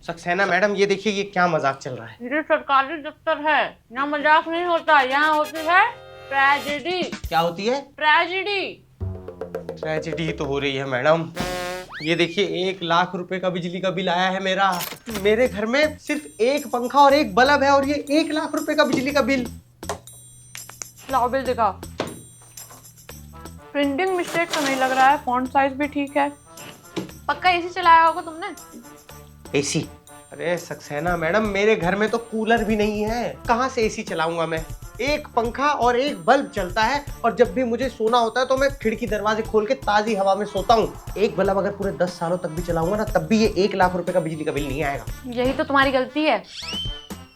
Saxena madam, ये देखिए ये क्या मजाक चल रहा है। ये सरकारी दफ्तर है, यहाँ मजाक नहीं होता, यहाँ होती है ट्रेजेडी। क्या होती है? ट्रेजेडी। ट्रेजेडी तो हो रही है मैडम। ये देखिए 1 लाख रुपए का बिजली का बिल आया है मेरा। मेरे घर में सिर्फ एक पंखा और एक बल्ब है और ये 1 लाख रुपए का बिजली का बिल। लाओ बिल दिखाओ। प्रिंटिंग मिस्टेक तो नहीं लग रहा है, फॉन्ट साइज भी ठीक है। पक्का एसी चलाया होगा तुमने? एसी? अरे सक्सेना मैडम, मेरे घर में तो कूलर भी नहीं है, कहाँ से एसी चलाऊंगा मैं। एक पंखा और एक बल्ब चलता है और जब भी मुझे सोना होता है तो मैं खिड़की दरवाजे खोल के ताजी हवा में सोता हूँ। एक बल्ब अगर पूरे 10 सालों तक भी चलाऊंगा ना, तब भी ये 1 लाख रुपए का बिजली का बिल नहीं आएगा। यही तो तुम्हारी गलती है,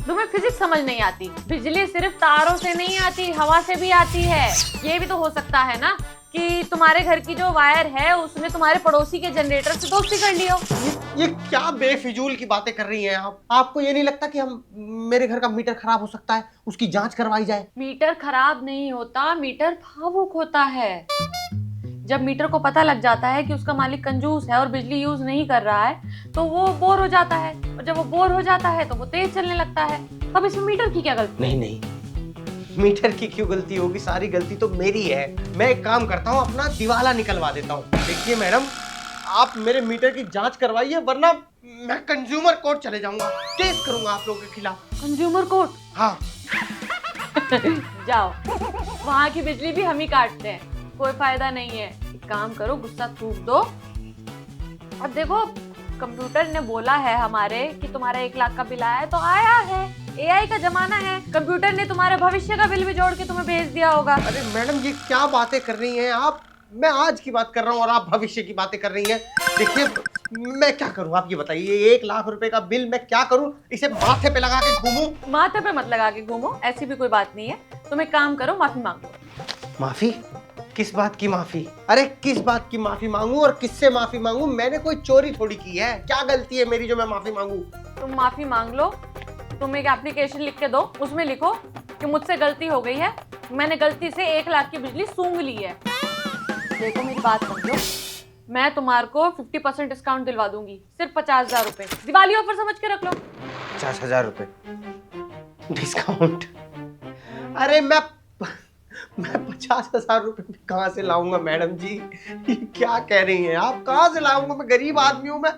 तुम्हें फिजिक्स समझ नहीं आती। बिजली सिर्फ तारों से नहीं आती, हवा से भी आती है। ये भी तो हो सकता है ना कि तुम्हारे घर की जो वायर है उसने तुम्हारे पड़ोसी के जनरेटर से दोस्ती कर ली हो। ये क्या बेफिजूल की बातें कर रही हैं आप? आपको ये नहीं लगता कि मेरे घर का मीटर खराब हो सकता है, उसकी जांच करवाई जाए? मीटर खराब नहीं होता, मीटर भावुक होता है। जब मीटर को पता लग जाता है कि उसका मालिक कंजूस है और बिजली यूज नहीं कर रहा है तो वो बोर हो जाता है, और जब वो बोर हो जाता है तो वो तेज चलने लगता है। अब इसमें मीटर की क्या गलती? नहीं, मीटर की क्यों गलती होगी? सारी गलती तो मेरी है। मैं एक काम करता हूँ, अपना दिवाला निकलवा देता हूँ। देखिए मैडम, आप मेरे मीटर की जांच करवाइए, वरना मैं कंज्यूमर कोर्ट चले जाऊंगा, केस करूंगा आप लोगों के खिलाफ। Consumer court? हाँ। जाओ, वहाँ की बिजली भी हम ही काटते हैं, कोई फायदा नहीं है। एक काम करो, गुस्सा थूक दो। अब देखो, कंप्यूटर ने बोला है हमारे कि तुम्हारा 1 लाख का बिल आया है तो आया है। एआई का जमाना है, कंप्यूटर ने तुम्हारे भविष्य का बिल भी जोड़ के तुम्हें भेज दिया होगा। अरे मैडम, ये क्या बातें कर रही हैं आप? मैं आज की बात कर रहा हूँ और आप भविष्य की बातें कर रही हैं। देखिए, मैं क्या करूँ आप ये बताइए। 1 लाख रुपए का बिल मैं क्या करूँ? इसे माथे पे लगा के घूमूं? माथे पे मत लगा के घूमो, ऐसी भी कोई बात नहीं है। तुम एक काम करो, माफी मांग लो। माफी? किस बात की माफी? अरे किस बात की माफी मांगू और किससे माफी मांगू? मैंने कोई चोरी थोड़ी की है। क्या गलती है मेरी जो मैं माफी मांगू? तुम माफी मांग लो। तुम एक एप्लीकेशन लिख के दो, उसमें लिखो कि मुझसे गलती हो गई है, मैंने गलती से 1 लाख की बिजली सूंघ ली है। देखो मेरी बात समझो, मैं तुम्हारे को 50% डिस्काउंट दिलवा दूंगी, सिर्फ 50,000 रुपए। दिवाली ऑफर समझ के रख लो। 50,000 रुपए डिस्काउंट? अरे मैं 50,000 रुपए भी कहाँ से लाऊंगा मैडम जी? ये क्या कह रही हैं आप? कहाँ से लाऊंगा? मैं गरीब आदमी हूँ। मैं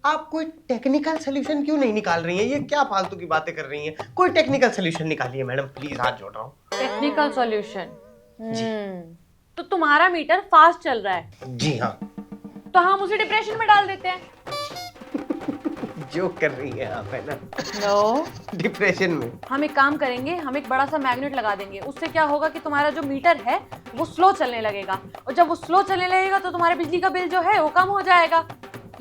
आप कोई टेक्निकल सोल्यूशन क्यों नहीं निकाल रही हैं? ये क्या फालतू की बातें कर रही हैं? कोई टेक्निकल सोल्यूशन निकालिए मैडम, प्लीज, हाथ जोड़ रहा हूँ। Technical solution? तो तुम्हारा मीटर फास्ट चल रहा है? जी हाँ। तो हम उसे डिप्रेशन में डाल देते हैं। जो कर रही है आप, है ना? नो, डिप्रेशन में? हम एक काम करेंगे, हम एक बड़ा सा मैग्नेट लगा देंगे। उससे क्या होगा कि तुम्हारा जो मीटर है वो स्लो चलने लगेगा, और जब वो स्लो चलने लगेगा तो तुम्हारे बिजली का बिल जो है वो कम हो जाएगा।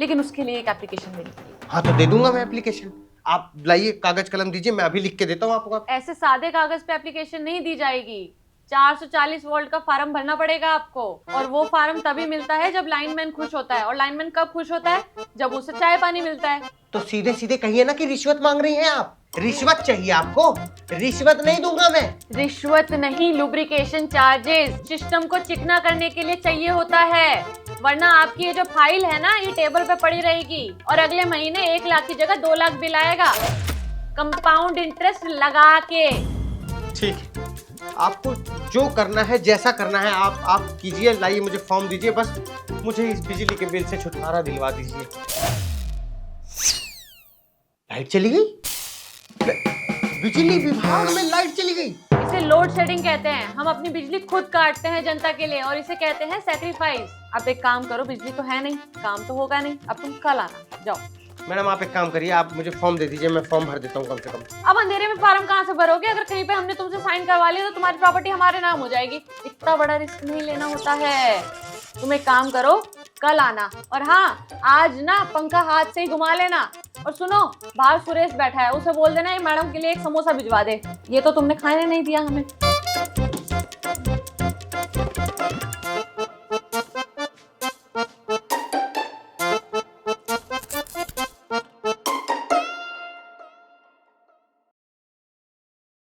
लेकिन उसके लिए एक एप्लीकेशन मिलेगी। हाँ, तो दे दूंगा मैं एप्लीकेशन। आप लाइए, कागज कलम दीजिए, मैं अभी लिख के देता हूँ आपको। ऐसे सादे कागज पे एप्लीकेशन नहीं दी जाएगी। 440 वोल्ट का फार्म भरना पड़ेगा आपको, और वो फार्म तभी मिलता है जब लाइनमैन खुश होता है। और लाइनमैन कब खुश होता है? जब उसे चाय पानी मिलता है। तो सीधे सीधे कहिए ना कि रिश्वत मांग रही हैं आप। रिश्वत चाहिए आपको? रिश्वत नहीं दूंगा मैं। रिश्वत नहीं, लुब्रिकेशन चार्जेस सिस्टम को चिकना करने के लिए चाहिए होता है, वरना आपकी ये जो फाइल है ना, ये टेबल पे पड़ी रहेगी और अगले महीने 1 लाख की जगह 2 लाख बिल आएगा, कंपाउंड इंटरेस्ट लगा के। ठीक है, आपको जो करना है, जैसा करना है आप कीजिए। लाइए, मुझे फॉर्म दीजिए, बस मुझे इस बिजली के बिल से छुटकारा दिलवा दीजिए। लाइट चली गई? बिजली विभाग में लाइट चली गई? इसे लोड शेडिंग कहते हैं। हम अपनी बिजली खुद काटते हैं जनता के लिए, और इसे कहते हैं सैक्रिफाइस। अब एक काम करो, बिजली तो है नहीं, काम तो होगा नहीं, अब तुम कल आना। जाओ। मैडम, आप एक काम करिए, आप मुझे फॉर्म दे दीजिए, मैं फॉर्म भर देता हूँ कम से कम। अब अंधेरे में फार्म कहाँ से भरोगे? अगर कहीं पे हमने तुमसे साइन करवा लिया तो तुम्हारी प्रॉपर्टी हमारे नाम हो जाएगी। इतना बड़ा रिस्क नहीं लेना होता है। तुम एक काम करो, कल आना। और हाँ, आज ना पंखा हाथ से ही घुमा लेना। और सुनो, बाहर सुरेश बैठा है, उसे बोल देना ये मैडम के लिए एक समोसा भिजवा दे। ये तो तुमने खाने नहीं दिया हमें।